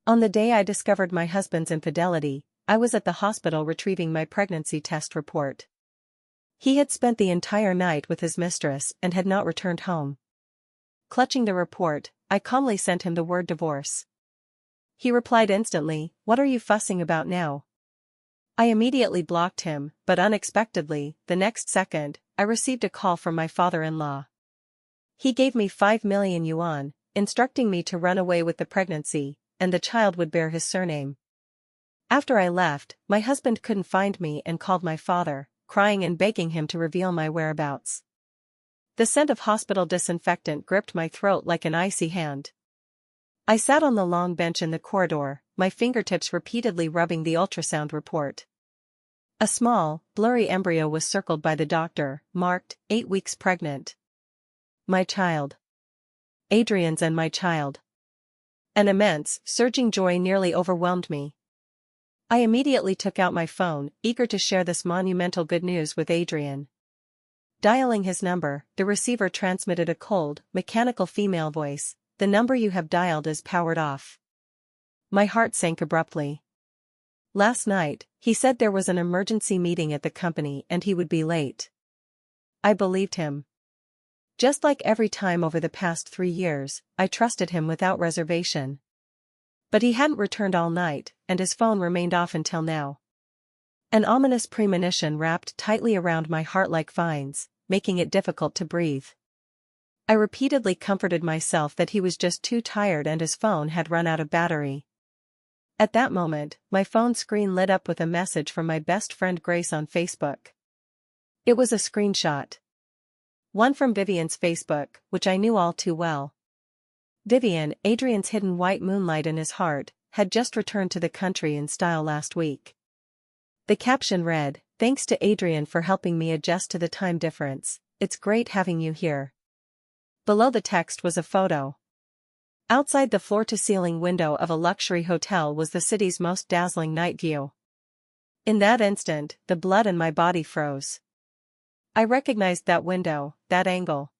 On the day I discovered my husband's infidelity, I was at the hospital retrieving my pregnancy test report. He had spent the entire night with his mistress and had not returned home. Clutching the report, I calmly sent him the word divorce. He replied instantly, "What are you fussing about now?" I immediately blocked him, but unexpectedly, the next second, I received a call from my father-in-law. He gave me 5 million yuan, instructing me to run away with the pregnancy, and the child would bear his surname. After I left, my husband couldn't find me and called my father, crying and begging him to reveal my whereabouts. The scent of hospital disinfectant gripped my throat like an icy hand. I sat on the long bench in the corridor, my fingertips repeatedly rubbing the ultrasound report. A small, blurry embryo was circled by the doctor, marked, 8 weeks pregnant. My child. Adrian's and my child. An immense, surging joy nearly overwhelmed me. I immediately took out my phone, eager to share this monumental good news with Adrian. Dialing his number, the receiver transmitted a cold, mechanical female voice. "The number you have dialed is powered off." My heart sank abruptly. Last night, he said there was an emergency meeting at the company and he would be late. I believed him. Just like every time over the past 3 years, I trusted him without reservation. But he hadn't returned all night, and his phone remained off until now. An ominous premonition wrapped tightly around my heart like vines, making it difficult to breathe. I repeatedly comforted myself that he was just too tired and his phone had run out of battery. At that moment, my phone screen lit up with a message from my best friend Grace on Facebook. It was a screenshot. One from Vivian's Facebook, which I knew all too well. Vivian, Adrian's hidden white moonlight in his heart, had just returned to the country in style last week. The caption read, "Thanks to Adrian for helping me adjust to the time difference. It's great having you here." Below the text was a photo. Outside the floor-to-ceiling window of a luxury hotel was the city's most dazzling night view. In that instant, the blood in my body froze. I recognized that window, that angle.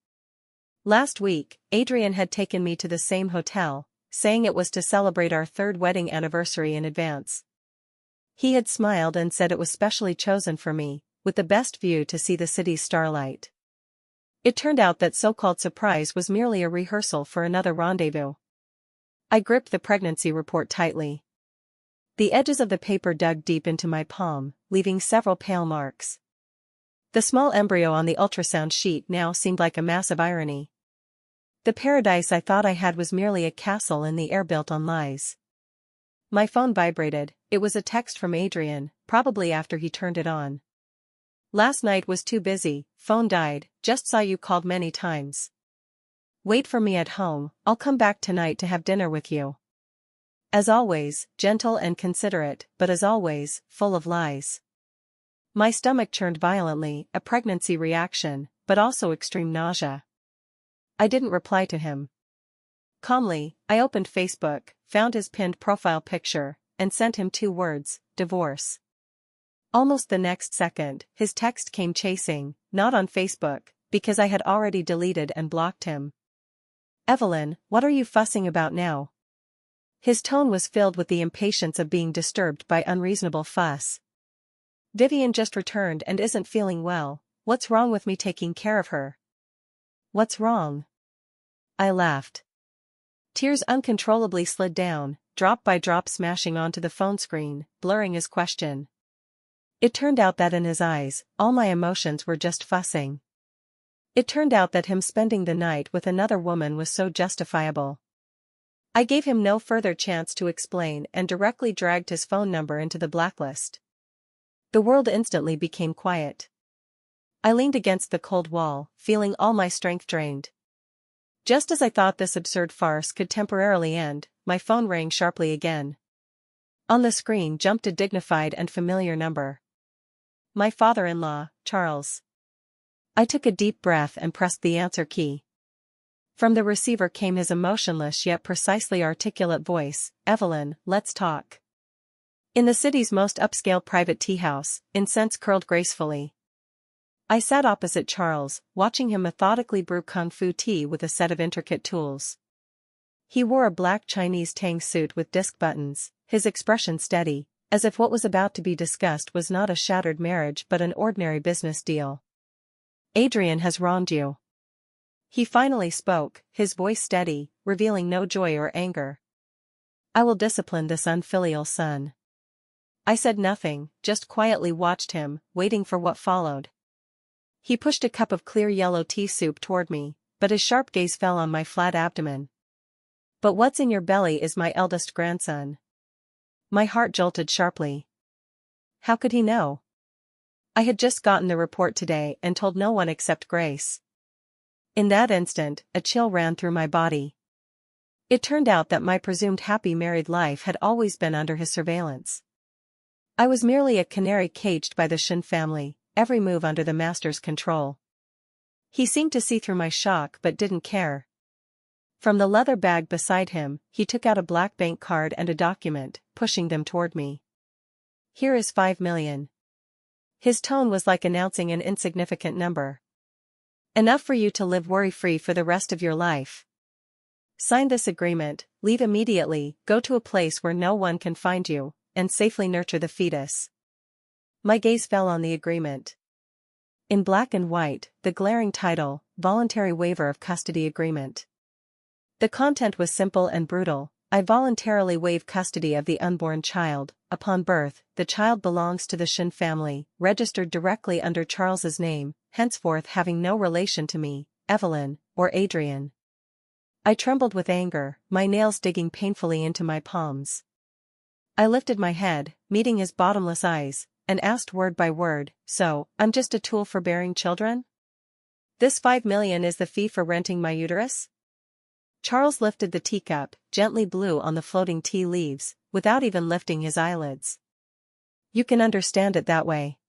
Last week, Adrian had taken me to the same hotel, saying it was to celebrate our 3rd wedding anniversary in advance. He had smiled and said it was specially chosen for me, with the best view to see the city's starlight. It turned out that so-called surprise was merely a rehearsal for another rendezvous. I gripped the pregnancy report tightly. The edges of the paper dug deep into my palm, leaving several pale marks. The small embryo on the ultrasound sheet now seemed like a massive irony. The paradise I thought I had was merely a castle in the air built on lies. My phone vibrated. It was a text from Adrian, probably after he turned it on. "Last night was too busy, phone died, just saw you called many times. Wait for me at home, I'll come back tonight to have dinner with you." As always, gentle and considerate, but as always, full of lies. My stomach churned violently, a pregnancy reaction, but also extreme nausea. I didn't reply to him. Calmly, I opened Facebook, found his pinned profile picture, and sent him 2 words, "divorce." Almost the next second, his text came chasing, not on Facebook, because I had already deleted and blocked him. "Evelyn, what are you fussing about now?" His tone was filled with the impatience of being disturbed by unreasonable fuss. "Vivian just returned and isn't feeling well. What's wrong with me taking care of her?" "What's wrong?" I laughed. Tears uncontrollably slid down, drop by drop smashing onto the phone screen, blurring his question. It turned out that in his eyes, all my emotions were just fussing. It turned out that him spending the night with another woman was so justifiable. I gave him no further chance to explain and directly dragged his phone number into the blacklist. The world instantly became quiet. I leaned against the cold wall, feeling all my strength drained. Just as I thought this absurd farce could temporarily end, my phone rang sharply again. On the screen jumped a dignified and familiar number. My father-in-law, Charles. I took a deep breath and pressed the answer key. From the receiver came his emotionless yet precisely articulate voice, "Evelyn, let's talk." In the city's most upscale private tea house, incense curled gracefully. I sat opposite Charles, watching him methodically brew kung fu tea with a set of intricate tools. He wore a black Chinese tang suit with disc buttons, his expression steady, as if what was about to be discussed was not a shattered marriage but an ordinary business deal. Adrian has wronged you. He finally spoke, his voice steady, revealing no joy or anger. I will discipline this unfilial son. I said nothing, just quietly watched him, waiting for what followed. He pushed a cup of clear yellow tea soup toward me, but his sharp gaze fell on my flat abdomen. But what's in your belly is my eldest grandson. My heart jolted sharply. How could he know? I had just gotten the report today and told no one except Grace. In that instant, a chill ran through my body. It turned out that my presumed happy married life had always been under his surveillance. I was merely a canary caged by the Shin family, every move under the master's control. He seemed to see through my shock but didn't care. From the leather bag beside him, he took out a black bank card and a document, pushing them toward me. Here is 5 million. His tone was like announcing an insignificant number. Enough for you to live worry-free for the rest of your life. Sign this agreement, leave immediately, go to a place where no one can find you, and safely nurture the fetus. My gaze fell on the agreement. In black and white, the glaring title, Voluntary Waiver of Custody Agreement. The content was simple and brutal. I voluntarily waive custody of the unborn child. Upon birth, the child belongs to the Shin family, registered directly under Charles's name, henceforth having no relation to me, Evelyn, or Adrian. I trembled with anger, my nails digging painfully into my palms. I lifted my head, meeting his bottomless eyes, and asked word by word, so, I'm just a tool for bearing children? This 5 million is the fee for renting my uterus? Charles lifted the teacup, gently blew on the floating tea leaves, without even lifting his eyelids. You can understand it that way.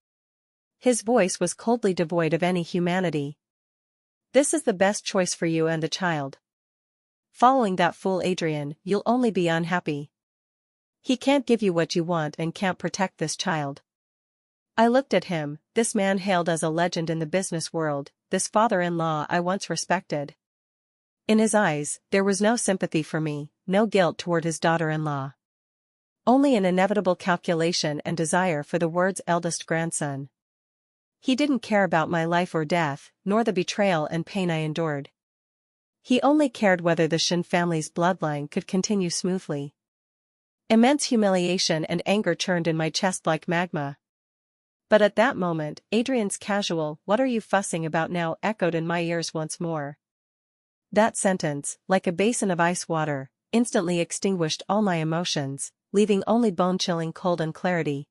His voice was coldly devoid of any humanity. This is the best choice for you and the child. Following that fool Adrian, you'll only be unhappy. He can't give you what you want and can't protect this child. I looked at him, this man hailed as a legend in the business world, this father-in-law I once respected. In his eyes, there was no sympathy for me, no guilt toward his daughter-in-law. Only an inevitable calculation and desire for the word's eldest grandson. He didn't care about my life or death, nor the betrayal and pain I endured. He only cared whether the Shin family's bloodline could continue smoothly. Immense humiliation and anger churned in my chest like magma. But at that moment, Adrian's casual, "What are you fussing about now?" echoed in my ears once more. That sentence, like a basin of ice water, instantly extinguished all my emotions, leaving only bone-chilling cold and clarity.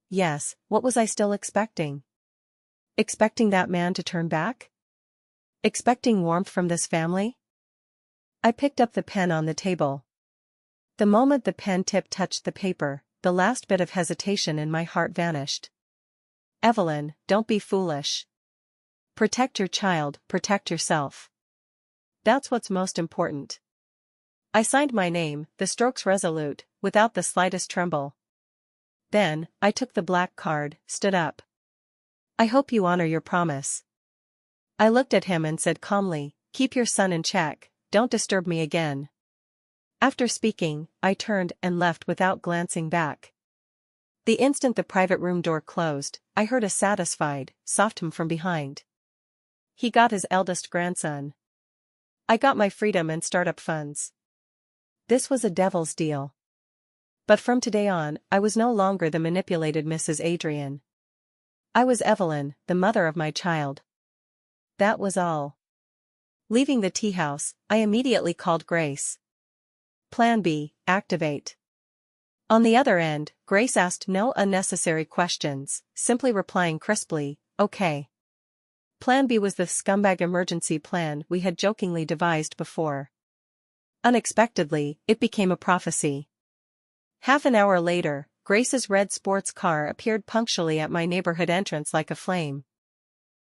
Yes, what was I still expecting? Expecting that man to turn back? Expecting warmth from this family? I picked up the pen on the table. The moment the pen tip touched the paper, the last bit of hesitation in my heart vanished. Evelyn, don't be foolish. Protect your child, protect yourself. That's what's most important. I signed my name, the strokes resolute, without the slightest tremble. Then, I took the black card, stood up. I hope you honor your promise. I looked at him and said calmly, keep your son in check, don't disturb me again. After speaking, I turned and left without glancing back. The instant the private room door closed, I heard a satisfied, soft hum from behind. He got his eldest grandson. I got my freedom and startup funds. This was a devil's deal. But from today on, I was no longer the manipulated Mrs. Adrian. I was Evelyn, the mother of my child. That was all. Leaving the tea house, I immediately called Grace. Plan B, activate. On the other end, Grace asked no unnecessary questions, simply replying crisply, okay. Plan B was the scumbag emergency plan we had jokingly devised before. Unexpectedly, it became a prophecy. Half an hour later, Grace's red sports car appeared punctually at my neighborhood entrance like a flame.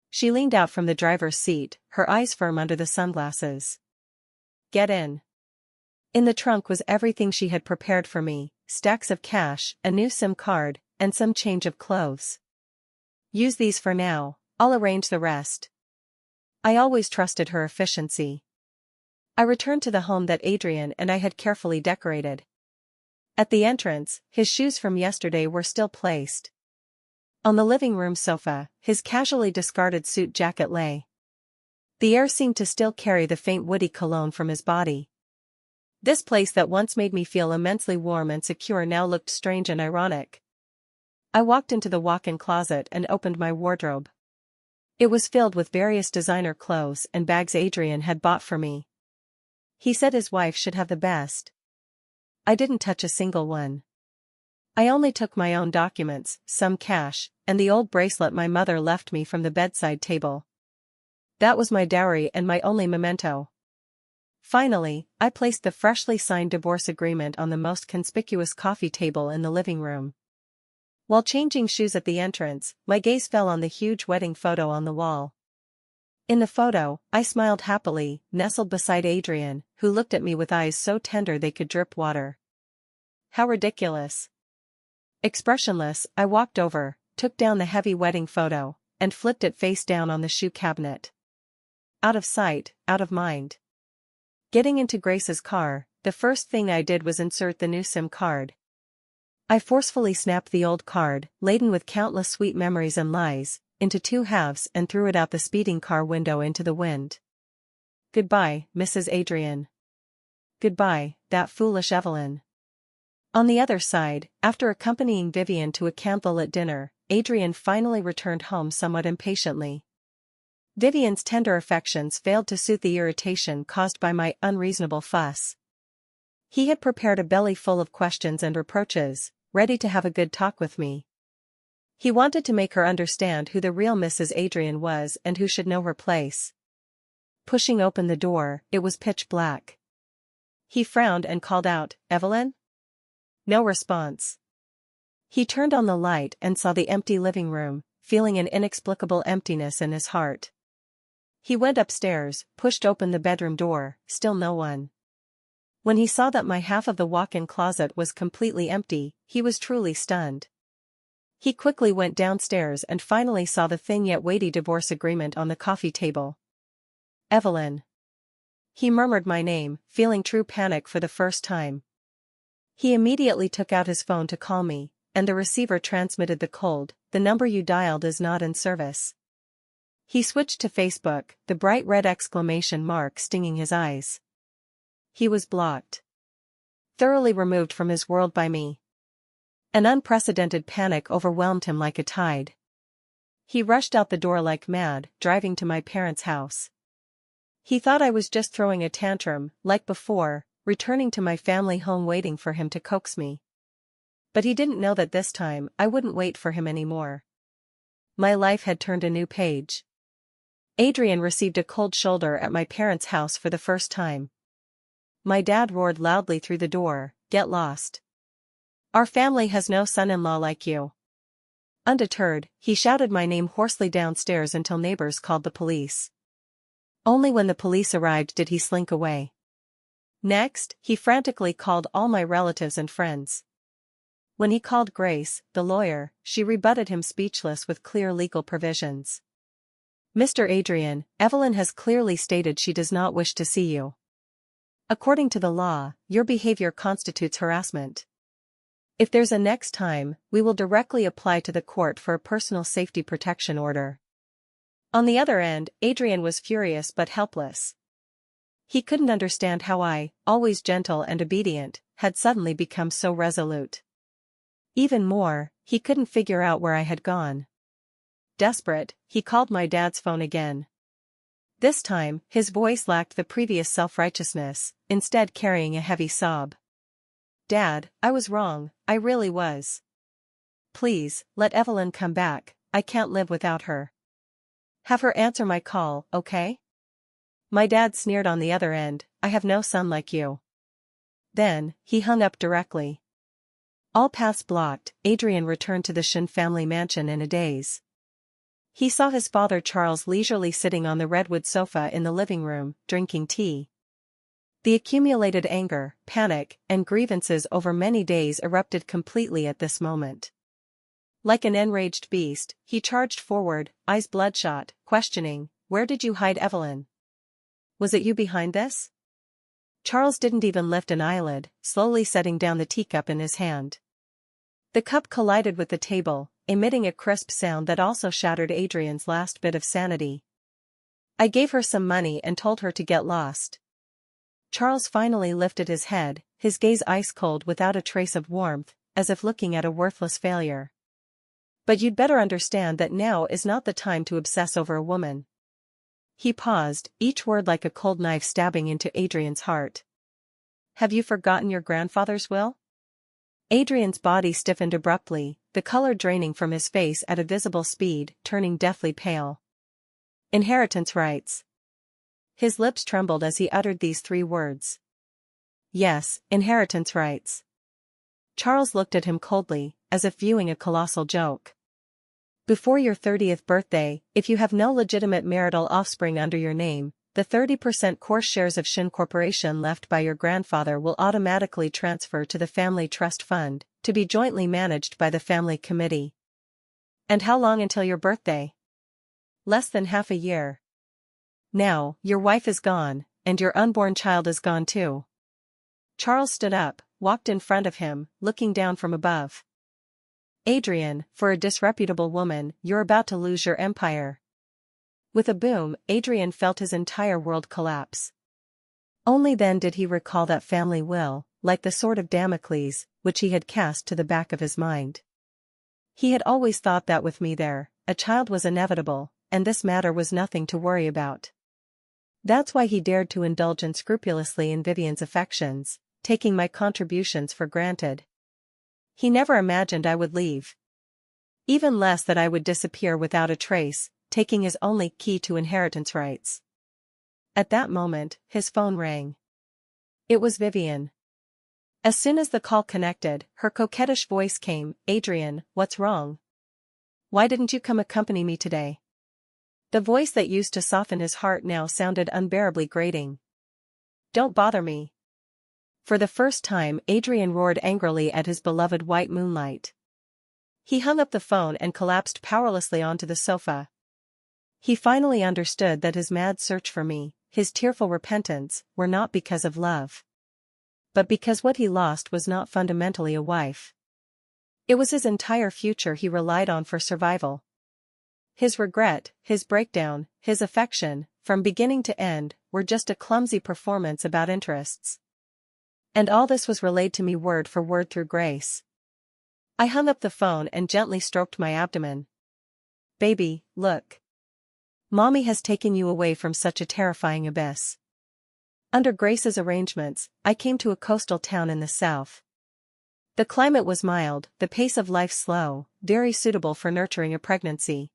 She leaned out from the driver's seat, her eyes firm under the sunglasses. Get in. In the trunk was everything she had prepared for me, stacks of cash, a new SIM card, and some change of clothes. Use these for now, I'll arrange the rest. I always trusted her efficiency. I returned to the home that Adrian and I had carefully decorated. At the entrance, his shoes from yesterday were still placed. On the living room sofa, his casually discarded suit jacket lay. The air seemed to still carry the faint woody cologne from his body. This place that once made me feel immensely warm and secure now looked strange and ironic. I walked into the walk-in closet and opened my wardrobe. It was filled with various designer clothes and bags Adrian had bought for me. He said his wife should have the best. I didn't touch a single one. I only took my own documents, some cash, and the old bracelet my mother left me from the bedside table. That was my dowry and my only memento. Finally, I placed the freshly signed divorce agreement on the most conspicuous coffee table in the living room. While changing shoes at the entrance, my gaze fell on the huge wedding photo on the wall. In the photo, I smiled happily, nestled beside Adrian, who looked at me with eyes so tender they could drip water. How ridiculous. Expressionless, I walked over, took down the heavy wedding photo, and flipped it face down on the shoe cabinet. Out of sight, out of mind. Getting into Grace's car, the first thing I did was insert the new SIM card. I forcefully snapped the old card, laden with countless sweet memories and lies, into two halves and threw it out the speeding car window into the wind. Goodbye, Mrs. Adrian. Goodbye, that foolish Evelyn. On the other side, after accompanying Vivian to a candlelit dinner, Adrian finally returned home somewhat impatiently. Vivian's tender affections failed to soothe the irritation caused by my unreasonable fuss. He had prepared a belly full of questions and reproaches, ready to have a good talk with me. He wanted to make her understand who the real Mrs. Adrian was and who should know her place. Pushing open the door, it was pitch black. He frowned and called out, "Evelyn?" No response. He turned on the light and saw the empty living room, feeling an inexplicable emptiness in his heart. He went upstairs, pushed open the bedroom door, still no one. When he saw that my half of the walk-in closet was completely empty, he was truly stunned. He quickly went downstairs and finally saw the thin yet weighty divorce agreement on the coffee table. Evelyn. He murmured my name, feeling true panic for the first time. He immediately took out his phone to call me, and the receiver transmitted the cold, "The number you dialed is not in service." He switched to Facebook, the bright red exclamation mark stinging his eyes. He was blocked. Thoroughly removed from his world by me. An unprecedented panic overwhelmed him like a tide. He rushed out the door like mad, driving to my parents' house. He thought I was just throwing a tantrum, like before, returning to my family home waiting for him to coax me. But he didn't know that this time I wouldn't wait for him anymore. My life had turned a new page. Adrian received a cold shoulder at my parents' house for the first time. My dad roared loudly through the door, "Get lost. Our family has no son-in-law like you." Undeterred, he shouted my name hoarsely downstairs until neighbors called the police. Only when the police arrived did he slink away. Next, he frantically called all my relatives and friends. When he called Grace, the lawyer, she rebutted him speechless with clear legal provisions. "Mr. Adrian, Evelyn has clearly stated she does not wish to see you. According to the law, your behavior constitutes harassment. If there's a next time, we will directly apply to the court for a personal safety protection order." On the other end, Adrian was furious but helpless. He couldn't understand how I, always gentle and obedient, had suddenly become so resolute. Even more, he couldn't figure out where I had gone. Desperate, he called my dad's phone again. This time, his voice lacked the previous self-righteousness, instead carrying a heavy sob. "Dad, I was wrong, I really was. Please, let Evelyn come back, I can't live without her. Have her answer my call, okay?" My dad sneered on the other end, "I have no son like you." Then, he hung up directly. All paths blocked, Adrian returned to the Shin family mansion in a daze. He saw his father Charles leisurely sitting on the redwood sofa in the living room, drinking tea. The accumulated anger, panic, and grievances over many days erupted completely at this moment. Like an enraged beast, he charged forward, eyes bloodshot, questioning, "Where did you hide Evelyn? Was it you behind this?" Charles didn't even lift an eyelid, slowly setting down the teacup in his hand. The cup collided with the table, emitting a crisp sound that also shattered Adrian's last bit of sanity. I gave her some money and told her to get lost. Charles finally lifted his head, his gaze ice-cold without a trace of warmth, as if looking at a worthless failure. But you'd better understand that now is not the time to obsess over a woman. He paused, each word like a cold knife stabbing into Adrian's heart. Have you forgotten your grandfather's will? Adrian's body stiffened abruptly, the color draining from his face at a visible speed, turning deathly pale. Inheritance rights. His lips trembled as he uttered these 3 words. Yes, inheritance rights. Charles looked at him coldly, as if viewing a colossal joke. Before your 30th birthday, if you have no legitimate marital offspring under your name, the 30% course shares of Shin Corporation left by your grandfather will automatically transfer to the family trust fund, to be jointly managed by the family committee. And how long until your birthday? Less than half a year. Now, your wife is gone, and your unborn child is gone too. Charles stood up, walked in front of him, looking down from above. Adrian, for a disreputable woman, you're about to lose your empire. With a boom, Adrian felt his entire world collapse. Only then did he recall that family will, like the sword of Damocles, which he had cast to the back of his mind. He had always thought that with me there, a child was inevitable, and this matter was nothing to worry about. That's why he dared to indulge unscrupulously in Vivian's affections, taking my contributions for granted. He never imagined I would leave. Even less that I would disappear without a trace, taking his only key to inheritance rights. At that moment, his phone rang. It was Vivian. As soon as the call connected, her coquettish voice came, Adrian, what's wrong? Why didn't you come accompany me today? The voice that used to soften his heart now sounded unbearably grating. Don't bother me. For the first time, Adrian roared angrily at his beloved white moonlight. He hung up the phone and collapsed powerlessly onto the sofa. He finally understood that his mad search for me, his tearful repentance, were not because of love. But because what he lost was not fundamentally a wife. It was his entire future he relied on for survival. His regret, his breakdown, his affection, from beginning to end, were just a clumsy performance about interests. And all this was relayed to me word for word through Grace. I hung up the phone and gently stroked my abdomen. Baby, look. Mommy has taken you away from such a terrifying abyss. Under Grace's arrangements, I came to a coastal town in the south. The climate was mild, the pace of life slow, very suitable for nurturing a pregnancy.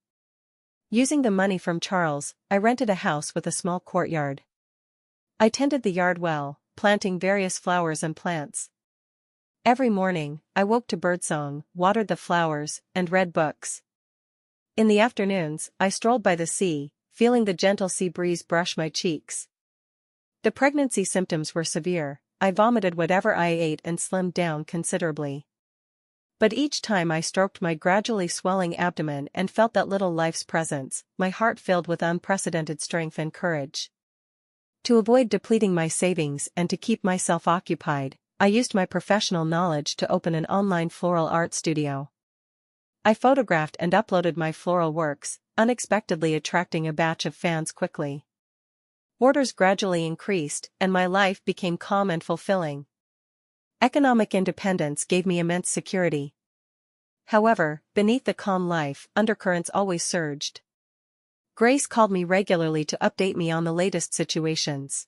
Using the money from Charles, I rented a house with a small courtyard. I tended the yard well, planting various flowers and plants. Every morning, I woke to birdsong, watered the flowers, and read books. In the afternoons, I strolled by the sea, feeling the gentle sea breeze brush my cheeks. The pregnancy symptoms were severe. I vomited whatever I ate and slimmed down considerably. But each time I stroked my gradually swelling abdomen and felt that little life's presence, my heart filled with unprecedented strength and courage. To avoid depleting my savings and to keep myself occupied, I used my professional knowledge to open an online floral art studio. I photographed and uploaded my floral works, unexpectedly attracting a batch of fans quickly. Orders gradually increased, and my life became calm and fulfilling. Economic independence gave me immense security. However, beneath the calm life, undercurrents always surged. Grace called me regularly to update me on the latest situations.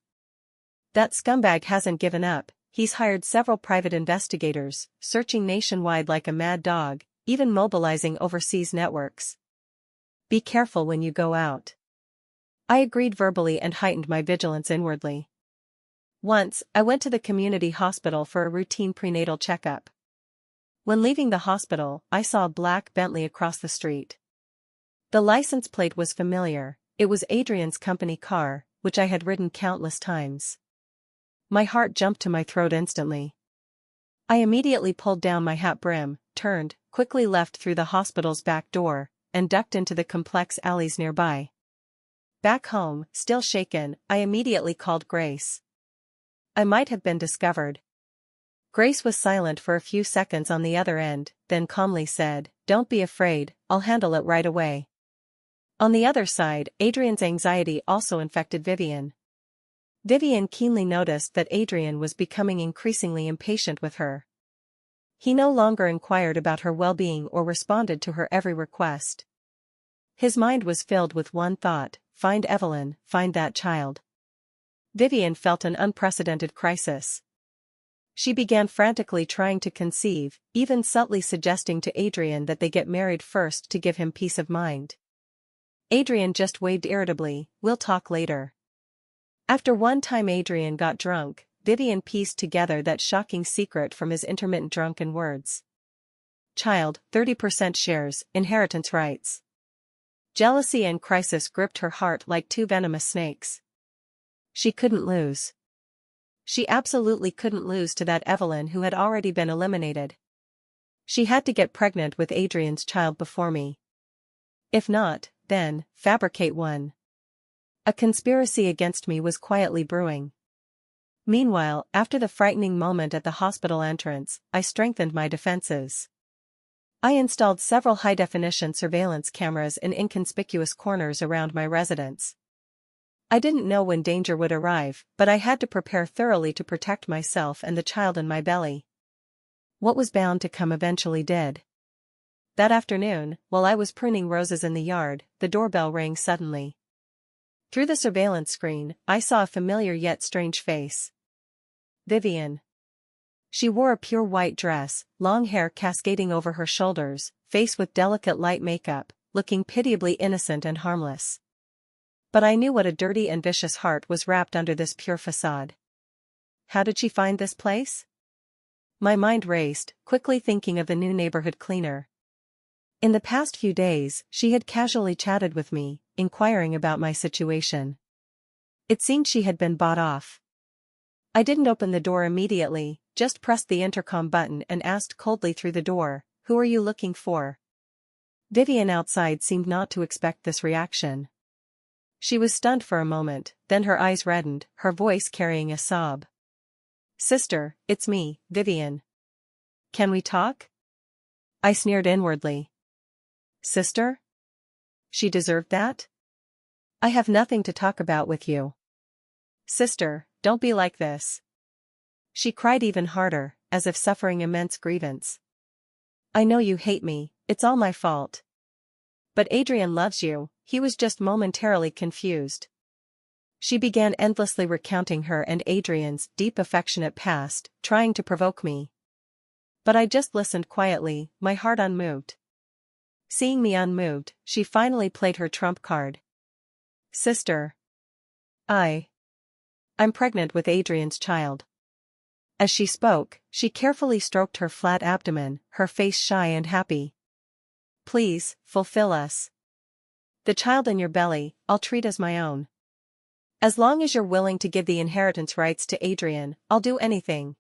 That scumbag hasn't given up. He's hired several private investigators, searching nationwide like a mad dog, even mobilizing overseas networks. Be careful when you go out. I agreed verbally and heightened my vigilance inwardly. Once, I went to the community hospital for a routine prenatal checkup. When leaving the hospital, I saw a black Bentley across the street. The license plate was familiar. It was Adrian's company car, which I had ridden countless times. My heart jumped to my throat instantly. I immediately pulled down my hat brim, turned, quickly left through the hospital's back door, and ducked into the complex alleys nearby. Back home, still shaken, I immediately called Grace. I might have been discovered. Grace was silent for a few seconds on the other end, then calmly said, "Don't be afraid, I'll handle it right away." On the other side, Adrian's anxiety also infected Vivian. Vivian keenly noticed that Adrian was becoming increasingly impatient with her. He no longer inquired about her well-being or responded to her every request. His mind was filled with one thought: find Evelyn, find that child. Vivian felt an unprecedented crisis. She began frantically trying to conceive, even subtly suggesting to Adrian that they get married first to give him peace of mind. Adrian just waved irritably, "We'll talk later." After one time Adrian got drunk, Vivian pieced together that shocking secret from his intermittent drunken words. Child, 30% shares, inheritance rights. Jealousy and crisis gripped her heart like two venomous snakes. She couldn't lose. She absolutely couldn't lose to that Evelyn who had already been eliminated. She had to get pregnant with Adrian's child before me. If not, then, fabricate one. A conspiracy against me was quietly brewing. Meanwhile, after the frightening moment at the hospital entrance, I strengthened my defenses. I installed several high-definition surveillance cameras in inconspicuous corners around my residence. I didn't know when danger would arrive, but I had to prepare thoroughly to protect myself and the child in my belly. What was bound to come eventually did. That afternoon, while I was pruning roses in the yard, the doorbell rang suddenly. Through the surveillance screen, I saw a familiar yet strange face. Vivian. She wore a pure white dress, long hair cascading over her shoulders, face with delicate light makeup, looking pitiably innocent and harmless. But I knew what a dirty and vicious heart was wrapped under this pure facade. How did she find this place? My mind raced, quickly thinking of the new neighborhood cleaner. In the past few days, she had casually chatted with me, inquiring about my situation. It seemed she had been bought off. I didn't open the door immediately, just pressed the intercom button and asked coldly through the door, "Who are you looking for?" Vivian outside seemed not to expect this reaction. She was stunned for a moment, then her eyes reddened, her voice carrying a sob. "Sister, it's me, Vivian. Can we talk?" I sneered inwardly. Sister? She deserved that? I have nothing to talk about with you. Sister, don't be like this. She cried even harder, as if suffering immense grievance. I know you hate me, it's all my fault. But Adrian loves you, he was just momentarily confused. She began endlessly recounting her and Adrian's deep affectionate past, trying to provoke me. But I just listened quietly, my heart unmoved. Seeing me unmoved, she finally played her trump card. Sister. I'm pregnant with Adrian's child. As she spoke, she carefully stroked her flat abdomen, her face shy and happy. Please, fulfill us. The child in your belly, I'll treat as my own. As long as you're willing to give the inheritance rights to Adrian, I'll do anything.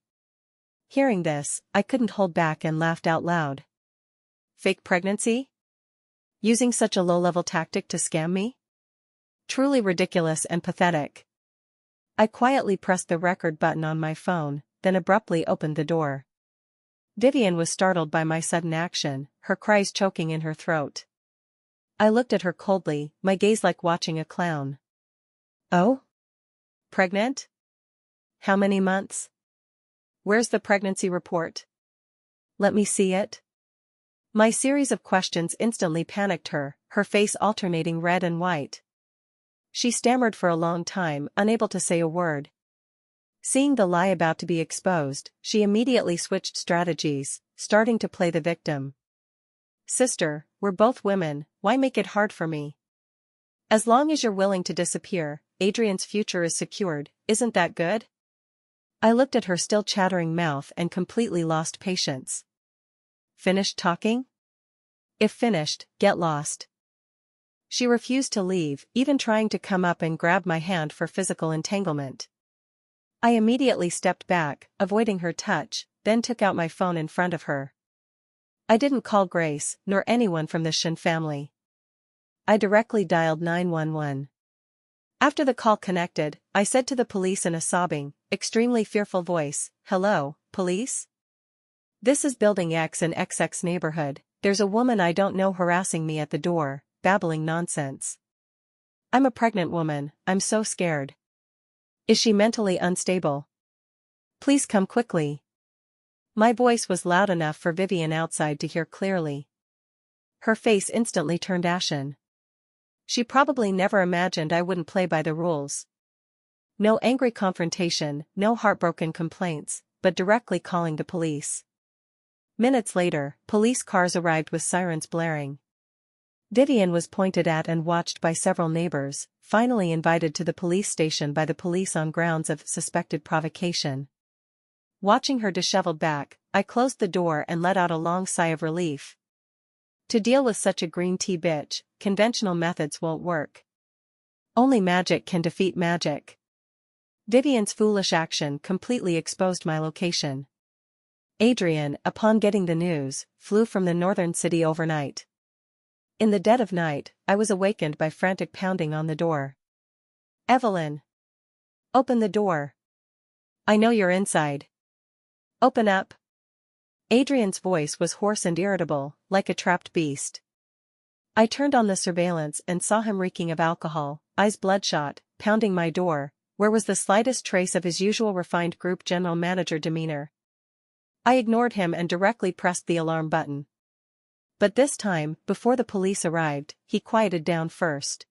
Hearing this, I couldn't hold back and laughed out loud. Fake pregnancy? Using such a low-level tactic to scam me? Truly ridiculous and pathetic. I quietly pressed the record button on my phone, then abruptly opened the door. Vivian was startled by my sudden action, her cries choking in her throat. I looked at her coldly, my gaze like watching a clown. Oh? Pregnant? How many months? Where's the pregnancy report? Let me see it. My series of questions instantly panicked her, her face alternating red and white. She stammered for a long time, unable to say a word. Seeing the lie about to be exposed, she immediately switched strategies, starting to play the victim. Sister, we're both women, why make it hard for me? As long as you're willing to disappear, Adrian's future is secured, isn't that good? I looked at her still chattering mouth and completely lost patience. Finished talking? If finished, get lost. She refused to leave, even trying to come up and grab my hand for physical entanglement. I immediately stepped back, avoiding her touch, then took out my phone in front of her. I didn't call Grace, nor anyone from the Shin family. I directly dialed 911. After the call connected, I said to the police in a sobbing, extremely fearful voice, "Hello, police? This is Building X in XX neighborhood. There's a woman I don't know harassing me at the door, babbling nonsense. I'm a pregnant woman, I'm so scared. Is she mentally unstable? Please come quickly." My voice was loud enough for Vivian outside to hear clearly. Her face instantly turned ashen. She probably never imagined I wouldn't play by the rules. No angry confrontation, no heartbroken complaints, but directly calling the police. Minutes later, police cars arrived with sirens blaring. Vivian was pointed at and watched by several neighbors, finally invited to the police station by the police on grounds of suspected provocation. Watching her disheveled back, I closed the door and let out a long sigh of relief. To deal with such a green tea bitch, conventional methods won't work. Only magic can defeat magic. Vivian's foolish action completely exposed my location. Adrian, upon getting the news, flew from the northern city overnight. In the dead of night, I was awakened by frantic pounding on the door. "Evelyn! Open the door! I know you're inside. Open up!" Adrian's voice was hoarse and irritable, like a trapped beast. I turned on the surveillance and saw him reeking of alcohol, eyes bloodshot, pounding my door, where was the slightest trace of his usual refined group general manager demeanor. I ignored him and directly pressed the alarm button. But this time, before the police arrived, he quieted down first.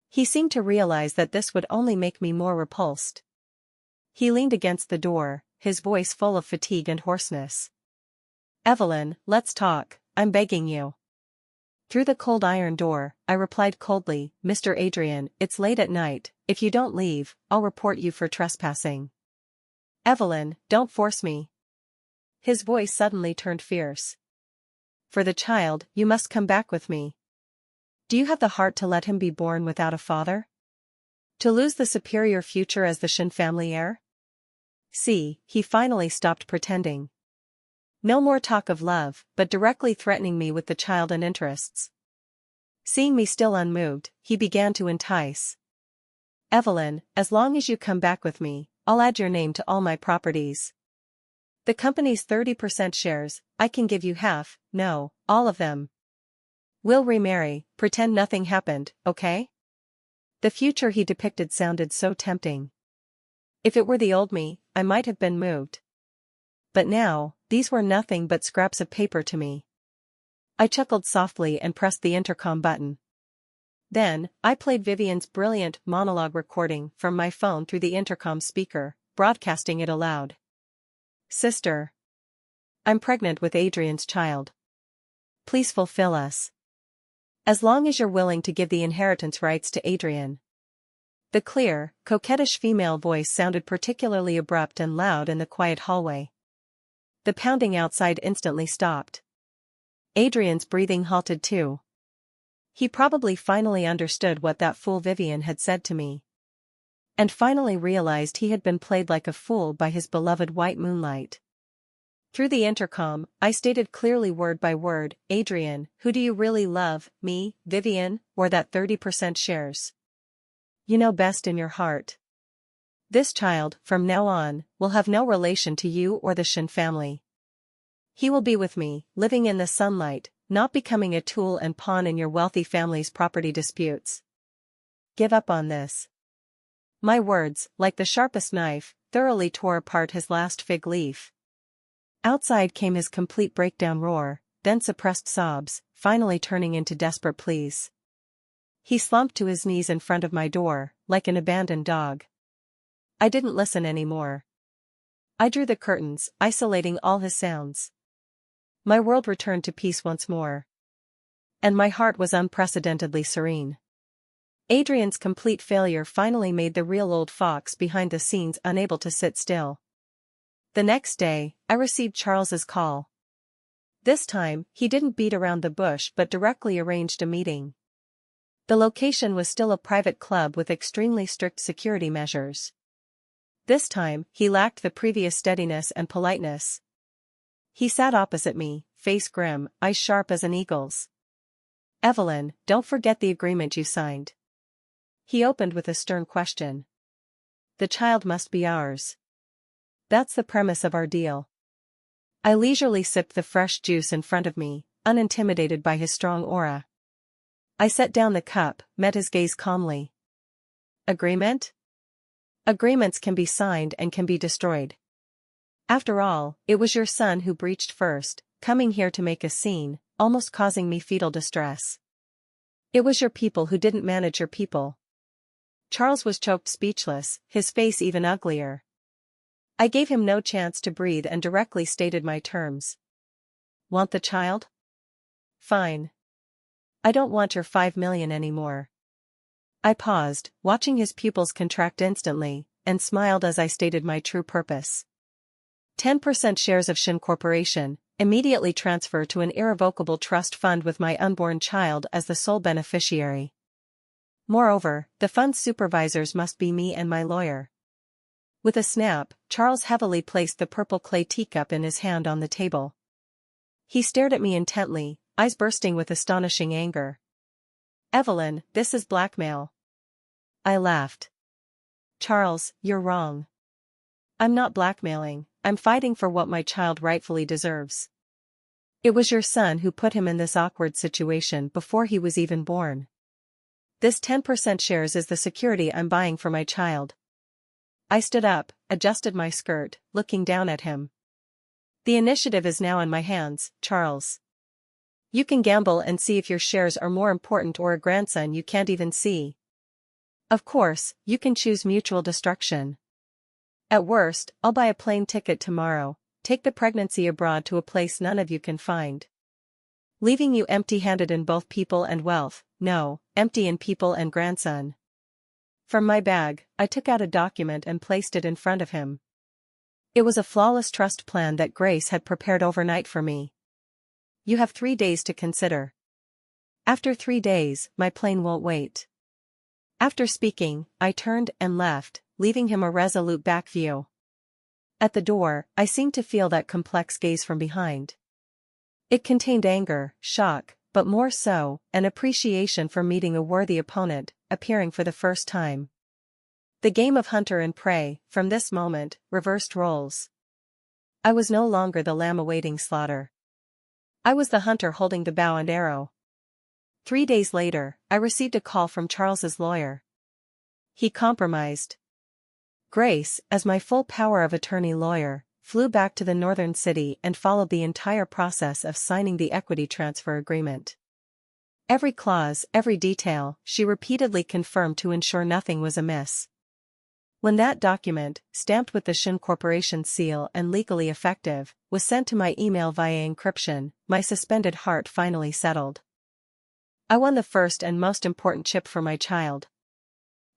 He seemed to realize that this would only make me more repulsed. He leaned against the door, his voice full of fatigue and hoarseness. "Evelyn, let's talk, I'm begging you." Through the cold iron door, I replied coldly, "Mr. Adrian, it's late at night, if you don't leave, I'll report you for trespassing." "Evelyn, don't force me." His voice suddenly turned fierce. "For the child, you must come back with me. Do you have the heart to let him be born without a father? To lose the superior future as the Shin family heir?" See, he finally stopped pretending. No more talk of love, but directly threatening me with the child and interests. Seeing me still unmoved, he began to entice. "Evelyn, as long as you come back with me, I'll add your name to all my properties. The company's 30% shares, I can give you half, no, all of them. We'll remarry, pretend nothing happened, okay?" The future he depicted sounded so tempting. If it were the old me, I might have been moved. But now, these were nothing but scraps of paper to me. I chuckled softly and pressed the intercom button. Then, I played Vivian's brilliant monologue recording from my phone through the intercom speaker, broadcasting it aloud. "Sister. I'm pregnant with Adrian's child. Please fulfill us. As long as you're willing to give the inheritance rights to Adrian." The clear, coquettish female voice sounded particularly abrupt and loud in the quiet hallway. The pounding outside instantly stopped. Adrian's breathing halted too. He probably finally understood what that fool Vivian had said to me. And finally realized he had been played like a fool by his beloved white moonlight. Through the intercom, I stated clearly word by word, "Adrian, who do you really love, me, Vivian, or that 30% shares? You know best in your heart. This child, from now on, will have no relation to you or the Shin family. He will be with me, living in the sunlight, not becoming a tool and pawn in your wealthy family's property disputes. Give up on this." My words, like the sharpest knife, thoroughly tore apart his last fig leaf. Outside came his complete breakdown roar, then suppressed sobs, finally turning into desperate pleas. He slumped to his knees in front of my door, like an abandoned dog. I didn't listen anymore. I drew the curtains, isolating all his sounds. My world returned to peace once more. And my heart was unprecedentedly serene. Adrian's complete failure finally made the real old fox behind the scenes unable to sit still. The next day, I received Charles's call. This time, he didn't beat around the bush but directly arranged a meeting. The location was still a private club with extremely strict security measures. This time, he lacked the previous steadiness and politeness. He sat opposite me, face grim, eyes sharp as an eagle's. "Evelyn, don't forget the agreement you signed. He opened with a stern question. The child must be ours. That's the premise of our deal. I leisurely sipped the fresh juice in front of me, unintimidated by his strong aura. I set down the cup, met his gaze calmly. Agreement? Agreements can be signed and can be destroyed. After all, it was your son who breached first, coming here to make a scene, almost causing me fetal distress. It was your people who didn't manage your people. Charles was choked speechless, his face even uglier. I gave him no chance to breathe and directly stated my terms. Want the child? Fine. I don't want your 5 million anymore. I paused, watching his pupils contract instantly, and smiled as I stated my true purpose. 10% shares of Shin Corporation, immediately transfer to an irrevocable trust fund with my unborn child as the sole beneficiary. Moreover, the fund's supervisors must be me and my lawyer. With a snap, Charles heavily placed the purple clay teacup in his hand on the table. He stared at me intently, eyes bursting with astonishing anger. Evelyn, this is blackmail. I laughed. Charles, you're wrong. I'm not blackmailing, I'm fighting for what my child rightfully deserves. It was your son who put him in this awkward situation before he was even born. This 10% shares is the security I'm buying for my child. I stood up, adjusted my skirt, looking down at him. The initiative is now in my hands, Charles. You can gamble and see if your shares are more important or a grandson you can't even see. Of course, you can choose mutual destruction. At worst, I'll buy a plane ticket tomorrow, take the pregnancy abroad to a place none of you can find. Leaving you empty-handed in both people and wealth, no, empty in people and grandson. From my bag, I took out a document and placed it in front of him. It was a flawless trust plan that Grace had prepared overnight for me. You have 3 days to consider. After 3 days, my plane won't wait. After speaking, I turned and left, leaving him a resolute back view. At the door, I seemed to feel that complex gaze from behind. It contained anger, shock, but more so, an appreciation for meeting a worthy opponent, appearing for the first time. The game of hunter and prey, from this moment, reversed roles. I was no longer the lamb awaiting slaughter. I was the hunter holding the bow and arrow. 3 days later, I received a call from Charles's lawyer. He compromised. Grace, as my full power of attorney lawyer, flew back to the northern city and followed the entire process of signing the equity transfer agreement. Every clause, every detail, she repeatedly confirmed to ensure nothing was amiss. When that document, stamped with the Shin Corporation seal and legally effective, was sent to my email via encryption, my suspended heart finally settled. I won the first and most important chip for my child.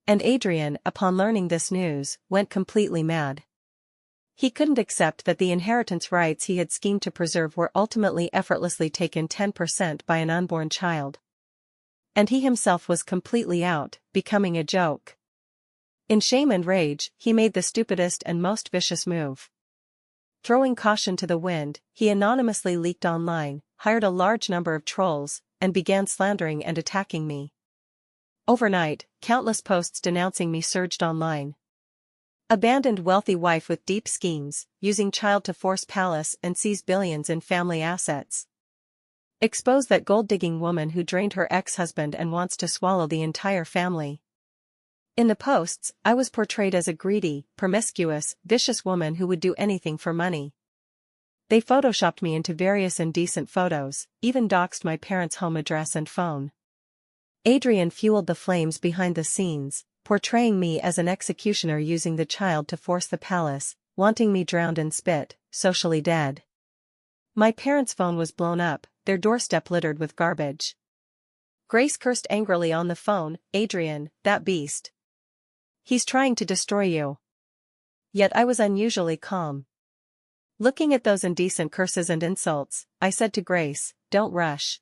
And Adrian, upon learning this news, went completely mad. He couldn't accept that the inheritance rights he had schemed to preserve were ultimately effortlessly taken 10% by an unborn child. And he himself was completely out, becoming a joke. In shame and rage, he made the stupidest and most vicious move. Throwing caution to the wind, he anonymously leaked online, hired a large number of trolls, and began slandering and attacking me. Overnight, countless posts denouncing me surged online. Abandoned wealthy wife with deep schemes, using child to force palace and seize billions in family assets. Expose that gold-digging woman who drained her ex-husband and wants to swallow the entire family. In the posts, I was portrayed as a greedy, promiscuous, vicious woman who would do anything for money. They photoshopped me into various indecent photos, even doxed my parents' home address and phone. Adrian fueled the flames behind the scenes, portraying me as an executioner using the child to force the palace, wanting me drowned in spit, socially dead. My parents' phone was blown up, their doorstep littered with garbage. Grace cursed angrily on the phone, "Adrian, that beast. He's trying to destroy you." Yet I was unusually calm. Looking at those indecent curses and insults, I said to Grace, "Don't rush.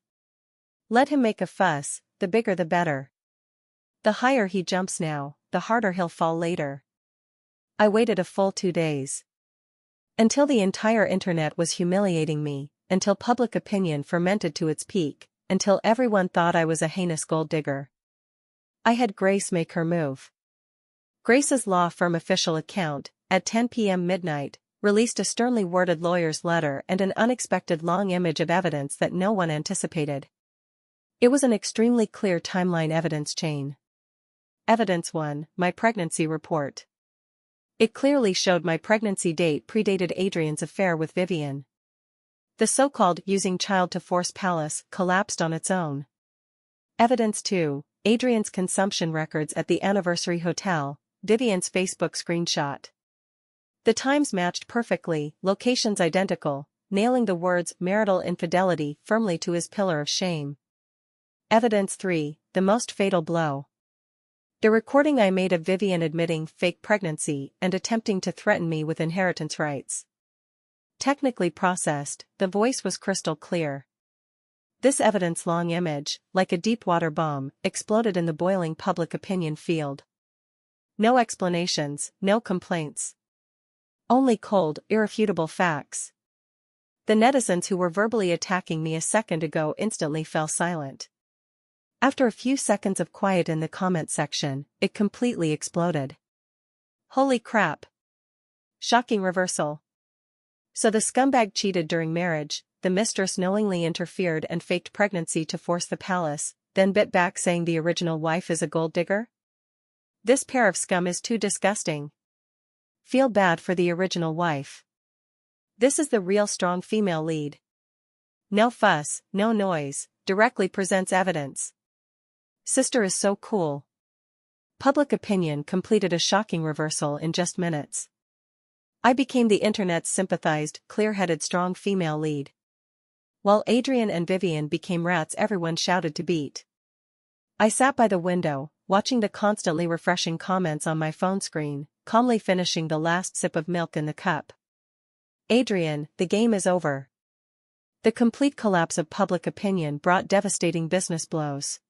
Let him make a fuss, the bigger the better. The higher he jumps now, the harder he'll fall later." I waited a full 2 days. Until the entire internet was humiliating me, until public opinion fermented to its peak, until everyone thought I was a heinous gold digger. I had Grace make her move. Grace's law firm official account, at 10 p.m. midnight, released a sternly worded lawyer's letter and an unexpected long image of evidence that no one anticipated. It was an extremely clear timeline evidence chain. Evidence 1, my pregnancy report. It clearly showed my pregnancy date predated Adrian's affair with Vivian. The so-called using child to force palace collapsed on its own. Evidence 2, Adrian's consumption records at the anniversary hotel, Vivian's Facebook screenshot. The times matched perfectly, locations identical, nailing the words marital infidelity firmly to his pillar of shame. Evidence 3, the most fatal blow. The recording I made of Vivian admitting fake pregnancy and attempting to threaten me with inheritance rights. Technically processed, the voice was crystal clear. This evidence-long image, like a deep-water bomb, exploded in the boiling public opinion field. No explanations, no complaints. Only cold, irrefutable facts. The netizens who were verbally attacking me a second ago instantly fell silent. After a few seconds of quiet in the comment section, it completely exploded. Holy crap! Shocking reversal. So the scumbag cheated during marriage, the mistress knowingly interfered and faked pregnancy to force the palace, then bit back saying the original wife is a gold digger? This pair of scum is too disgusting. Feel bad for the original wife. This is the real strong female lead. No fuss, no noise, directly presents evidence. Sister is so cool. Public opinion completed a shocking reversal in just minutes. I became the internet's sympathized, clear-headed strong female lead. While Adrian and Vivian became rats everyone shouted to beat. I sat by the window, watching the constantly refreshing comments on my phone screen, calmly finishing the last sip of milk in the cup. Adrian, the game is over. The complete collapse of public opinion brought devastating business blows.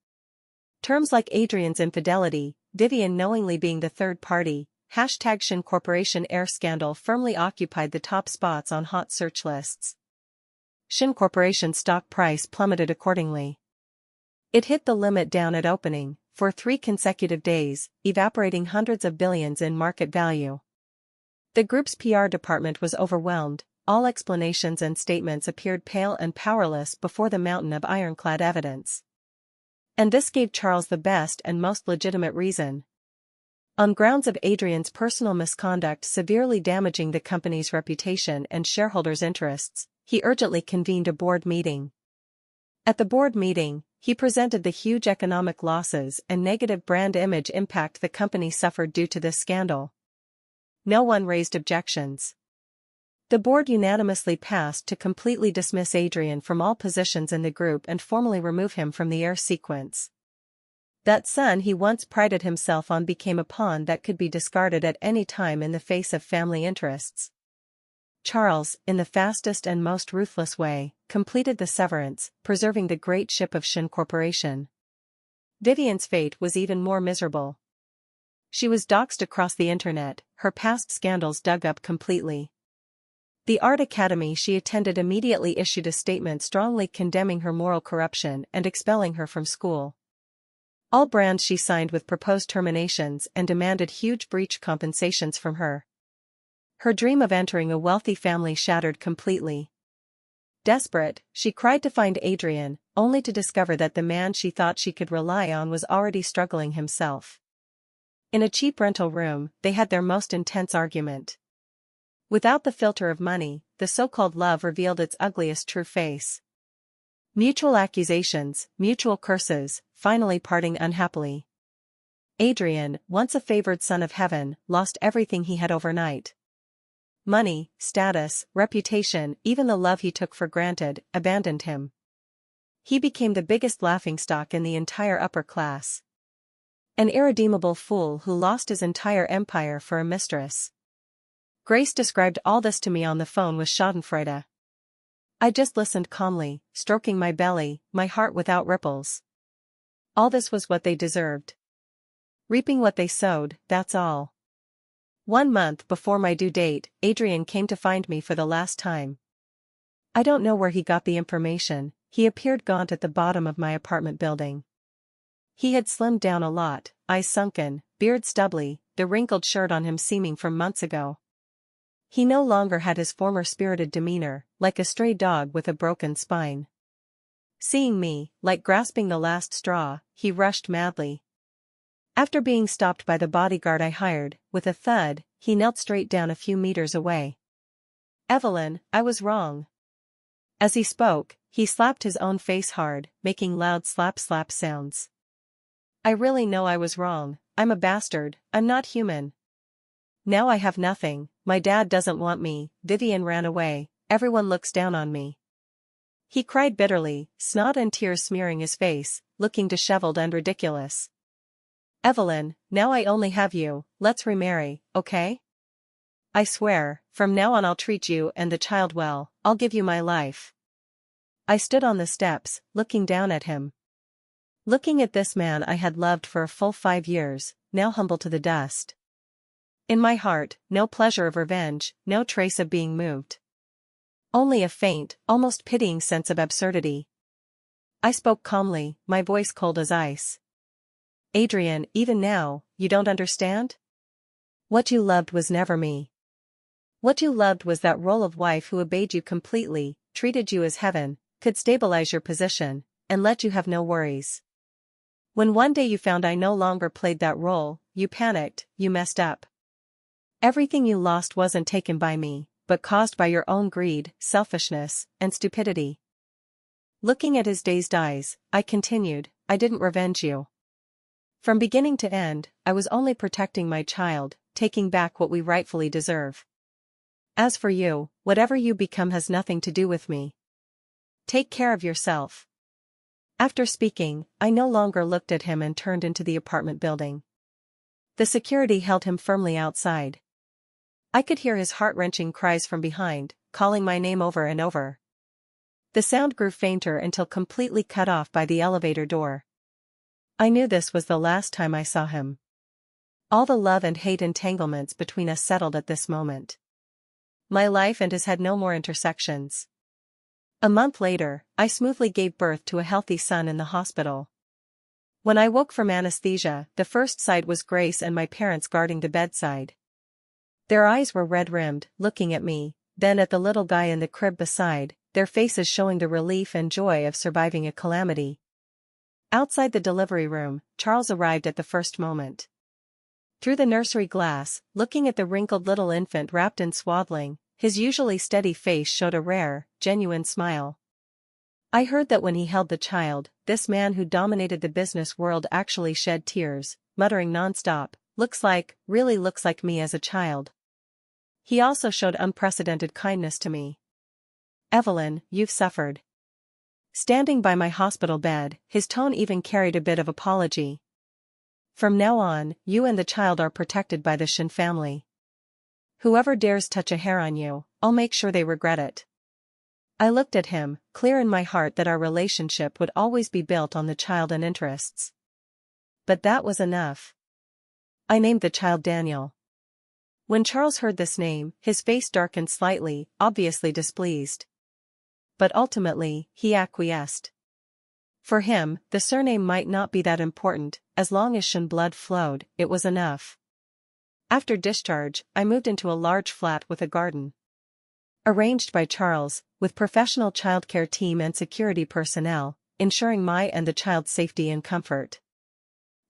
Terms like Adrian's infidelity, Vivian knowingly being the third party, #Shin Corporation heir scandal firmly occupied the top spots on hot search lists. Shin Corporation's stock price plummeted accordingly. It hit the limit down at opening, for 3 consecutive days, evaporating hundreds of billions in market value. The group's PR department was overwhelmed, all explanations and statements appeared pale and powerless before the mountain of ironclad evidence. And this gave Charles the best and most legitimate reason. On grounds of Adrian's personal misconduct severely damaging the company's reputation and shareholders' interests, he urgently convened a board meeting. At the board meeting, he presented the huge economic losses and negative brand image impact the company suffered due to this scandal. No one raised objections. The board unanimously passed to completely dismiss Adrian from all positions in the group and formally remove him from the heir sequence. That son he once prided himself on became a pawn that could be discarded at any time in the face of family interests. Charles, in the fastest and most ruthless way, completed the severance, preserving the great ship of Shin Corporation. Vivian's fate was even more miserable. She was doxxed across the internet, her past scandals dug up completely. The art academy she attended immediately issued a statement strongly condemning her moral corruption and expelling her from school. All brands she signed with proposed terminations and demanded huge breach compensations from her. Her dream of entering a wealthy family shattered completely. Desperate, she cried to find Adrian, only to discover that the man she thought she could rely on was already struggling himself. In a cheap rental room, they had their most intense argument. Without the filter of money, the so-called love revealed its ugliest true face. Mutual accusations, mutual curses, finally parting unhappily. Adrian, once a favored son of heaven, lost everything he had overnight. Money, status, reputation, even the love he took for granted, abandoned him. He became the biggest laughingstock in the entire upper class. An irredeemable fool who lost his entire empire for a mistress. Grace described all this to me on the phone with schadenfreude. I just listened calmly, stroking my belly, my heart without ripples. All this was what they deserved. Reaping what they sowed, that's all. 1 month before my due date, Adrian came to find me for the last time. I don't know where he got the information, he appeared gaunt at the bottom of my apartment building. He had slimmed down a lot, eyes sunken, beard stubbly, the wrinkled shirt on him seeming from months ago. He no longer had his former spirited demeanor, like a stray dog with a broken spine. Seeing me, like grasping the last straw, he rushed madly. After being stopped by the bodyguard I hired, with a thud, he knelt straight down a few meters away. "Evelyn, I was wrong." As he spoke, he slapped his own face hard, making loud slap-slap sounds. "I really know I was wrong. I'm a bastard, I'm not human. Now I have nothing, my dad doesn't want me, Vivian ran away, everyone looks down on me." He cried bitterly, snot and tears smearing his face, looking disheveled and ridiculous. "Evelyn, now I only have you, let's remarry, okay? I swear, from now on I'll treat you and the child well, I'll give you my life." I stood on the steps, looking down at him. Looking at this man I had loved for a full 5 years, now humble to the dust. In my heart, no pleasure of revenge, no trace of being moved. Only a faint, almost pitying sense of absurdity. I spoke calmly, my voice cold as ice. "Adrian, even now, you don't understand? What you loved was never me. What you loved was that role of wife who obeyed you completely, treated you as heaven, could stabilize your position, and let you have no worries. When one day you found I no longer played that role, you panicked, you messed up. Everything you lost wasn't taken by me, but caused by your own greed, selfishness, and stupidity." Looking at his dazed eyes, I continued, "I didn't revenge you. From beginning to end, I was only protecting my child, taking back what we rightfully deserve. As for you, whatever you become has nothing to do with me. Take care of yourself." After speaking, I no longer looked at him and turned into the apartment building. The security held him firmly outside. I could hear his heart-wrenching cries from behind, calling my name over and over. The sound grew fainter until completely cut off by the elevator door. I knew this was the last time I saw him. All the love and hate entanglements between us settled at this moment. My life and his had no more intersections. A month later, I smoothly gave birth to a healthy son in the hospital. When I woke from anesthesia, the first sight was Grace and my parents guarding the bedside. Their eyes were red-rimmed, looking at me, then at the little guy in the crib beside, their faces showing the relief and joy of surviving a calamity. Outside the delivery room, Charles arrived at the first moment. Through the nursery glass, looking at the wrinkled little infant wrapped in swaddling, his usually steady face showed a rare, genuine smile. I heard that when he held the child, this man who dominated the business world actually shed tears, muttering non-stop, really looks like me as a child. He also showed unprecedented kindness to me. "Evelyn, you've suffered." Standing by my hospital bed, his tone even carried a bit of apology. "From now on, you and the child are protected by the Shin family. Whoever dares touch a hair on you, I'll make sure they regret it." I looked at him, clear in my heart that our relationship would always be built on the child and interests. But that was enough. I named the child Daniel. When Charles heard this name, his face darkened slightly, obviously displeased. But ultimately, he acquiesced. For him, the surname might not be that important, as long as Shin blood flowed, it was enough. After discharge, I moved into a large flat with a garden. Arranged by Charles, with professional childcare team and security personnel, ensuring my and the child's safety and comfort.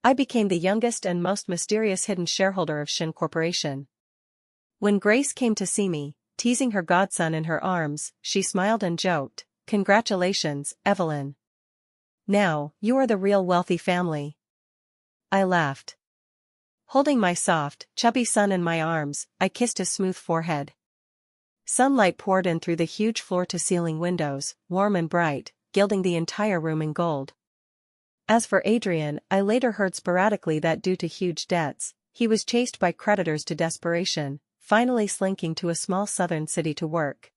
I became the youngest and most mysterious hidden shareholder of Shin Corporation. When Grace came to see me, teasing her godson in her arms, she smiled and joked, "Congratulations, Evelyn. Now, you are the real wealthy family." I laughed. Holding my soft, chubby son in my arms, I kissed his smooth forehead. Sunlight poured in through the huge floor-to-ceiling windows, warm and bright, gilding the entire room in gold. As for Adrian, I later heard sporadically that due to huge debts, he was chased by creditors to desperation, finally slinking to a small southern city to work.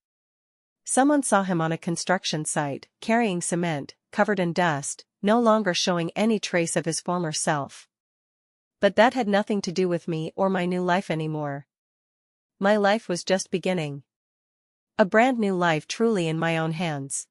Someone saw him on a construction site, carrying cement, covered in dust, no longer showing any trace of his former self. But that had nothing to do with me or my new life anymore. My life was just beginning. A brand new life truly in my own hands.